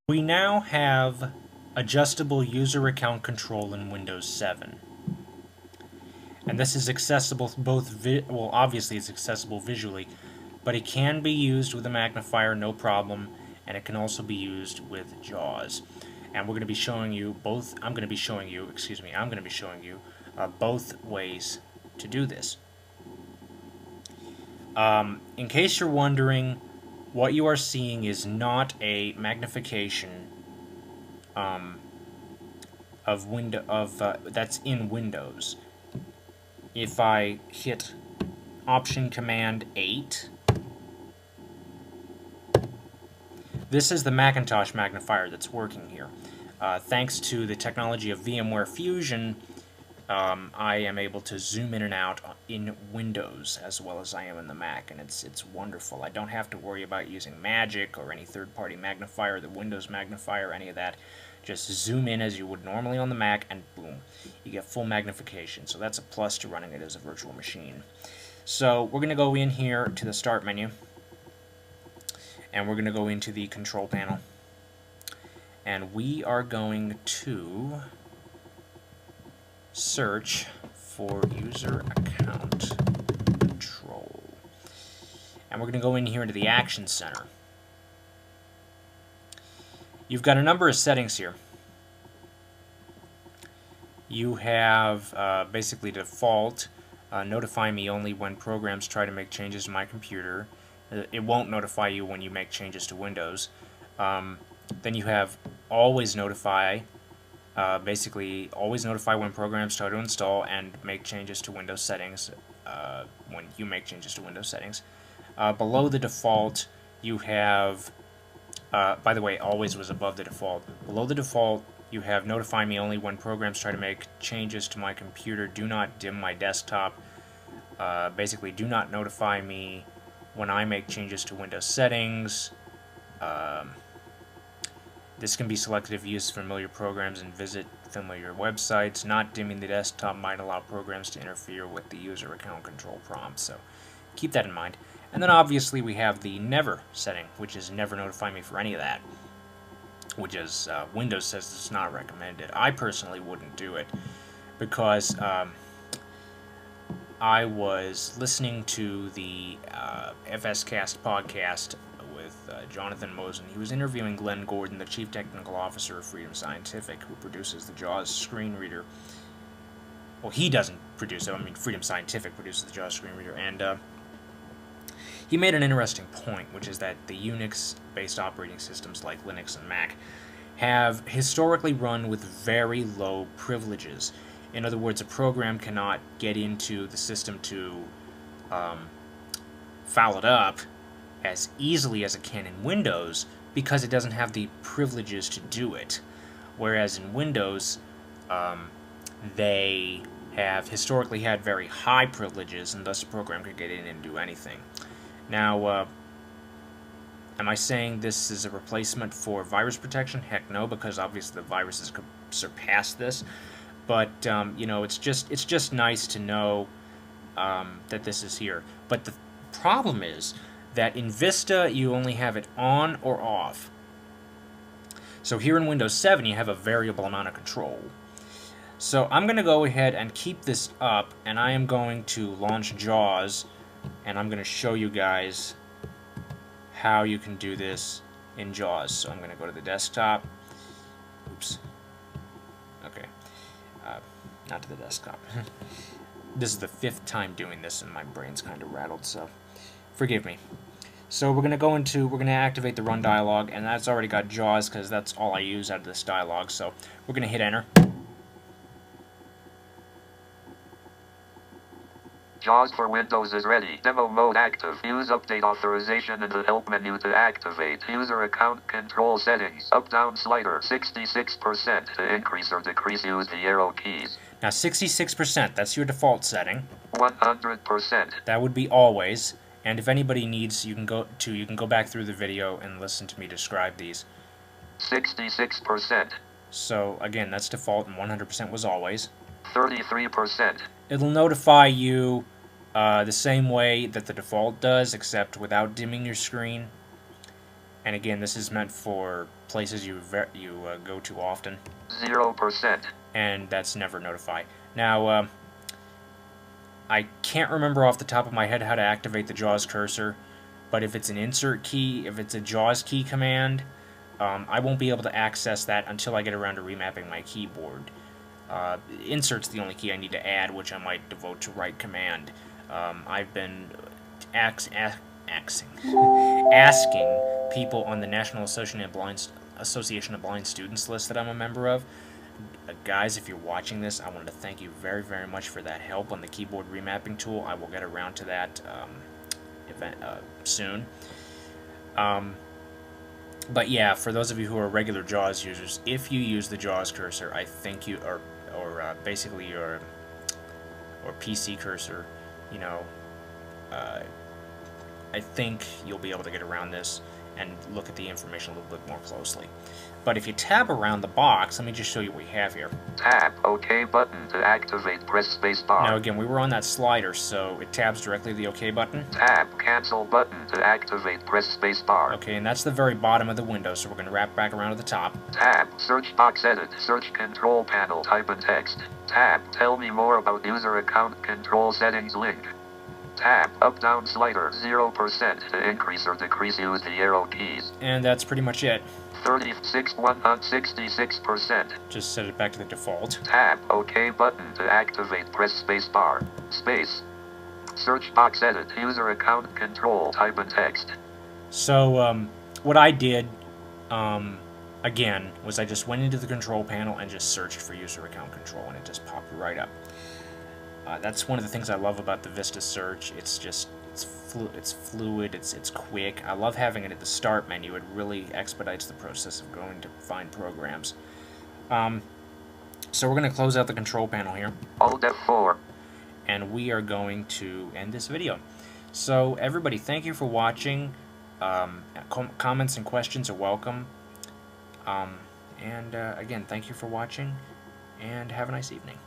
We now have adjustable user account control in Windows 7. And this is accessible both, well, obviously it's accessible visually, but it can be used with a magnifier, no problem, and it can also be used with JAWS. And we're going to be showing you both, I'm going to be showing you both ways to do this. In case you're wondering, what you are seeing is not a magnification that's in Windows. If I hit Option Command 8, this is the Macintosh magnifier that's working here. Thanks to the technology of VMware Fusion, I am able to zoom in and out in Windows as well as I am in the Mac, and it's wonderful. I don't have to worry about using Magic or any third-party magnifier, the Windows magnifier, any of that. Just zoom in as you would normally on the Mac, and boom, you get full magnification. So that's a plus to running it as a virtual machine. So we're going to go in here to the Start menu, and we're going to go into the Control panel, and we are going to search for user account control. And we're going to go in here into the Action Center. You've got a number of settings here. You have basically default, notify me only when programs try to make changes to my computer. It won't notify you when you make changes to Windows. Then you have always notify, basically always notify when programs try to install and make changes to Windows settings, when you make changes to Windows settings. Below the default, you have, by the way, always was above the default. Below the default, you have notify me only when programs try to make changes to my computer. Do not dim my desktop. Basically, do not notify me when I make changes to Windows settings. This can be selected if you use familiar programs and visit familiar websites. Not dimming the desktop might allow programs to interfere with the user account control prompt, so keep that in mind. And then obviously we have the never setting, which is never notify me for any of that, which is Windows says it's not recommended. I personally wouldn't do it because I was listening to the FSCast podcast with Jonathan Mosen. He was interviewing Glenn Gordon, the Chief Technical Officer of Freedom Scientific, who produces the JAWS screen reader. Well, he doesn't produce it. I mean, Freedom Scientific produces the JAWS screen reader. And he made an interesting point, which is that the Unix-based operating systems like Linux and Mac have historically run with very low privileges. In other words, a program cannot get into the system to foul it up as easily as it can in Windows because it doesn't have the privileges to do it. Whereas in Windows, they have historically had very high privileges, and thus a program could get in and do anything. Now, am I saying this is a replacement for virus protection? Heck no, because obviously the viruses could surpass this. But you know, it's just nice to know that this is here. But the problem is that in Vista you only have it on or off. So here in Windows 7 you have a variable amount of control. So I'm going to go ahead and keep this up, and I am going to launch JAWS, and I'm going to show you guys how you can do this in JAWS. So I'm going to go to the desktop. Oops. Okay. Not to the desktop. This is the 5th time doing this, and my brain's kind of rattled, so forgive me. So we're going to activate the run dialog, and that's already got JAWS because that's all I use out of this dialog. So we're going to hit enter. JAWS for Windows is ready. Demo mode active. Use update authorization in the help menu to activate. User account control settings. Up-down slider 66%. To increase or decrease, use the arrow keys. Now 66%, that's your default setting. 100%. That would be always. And if anybody needs, you can go back through the video and listen to me describe these. 66%. So again, that's default, and 100% was always. 33%. It'll notify you the same way that the default does, except without dimming your screen. And again, this is meant for places you go to often. 0%. And that's never notify. Now, I can't remember off the top of my head how to activate the JAWS cursor, but if it's an insert key, if it's a JAWS key command, I won't be able to access that until I get around to remapping my keyboard. Insert's the only key I need to add, which I might devote to right command. I've been asking people on the National Association of Blind Students list that I'm a member of. Guys, if you're watching this, I wanted to thank you very, very much for that help on the keyboard remapping tool. I will get around to that event soon. But yeah, for those of you who are regular JAWS users, if you use the JAWS cursor, I think you or basically your PC cursor, you know, I think you'll be able to get around this and look at the information a little bit more closely. But if you tab around the box, let me just show you what we have here. Tab OK button to activate, press space bar. Now again, we were on that slider, so it tabs directly to the OK button. Tab cancel button to activate, press space bar. Okay, and that's the very bottom of the window, so we're going to wrap back around to the top. Tab search box, edit, search control panel, type in text. Tab tell me more about user account control settings link. Tab up down slider 0% to increase or decrease, use the arrow keys. And that's pretty much it. 66% Just set it back to the default. Tab OK button to activate, press space bar. Space. Search box, edit, user account control, type in text. So what I did again was I just went into the control panel and just searched for user account control, and it just popped right up. That's one of the things I love about the Vista search. It's just it's fluid, it's quick. I love having it at the start menu. It really expedites the process of going to find programs. So we're going to close out the control panel here. Alt F4. And we are going to end this video. So everybody, thank you for watching. Comments and questions are welcome. And again, thank you for watching, and have a nice evening.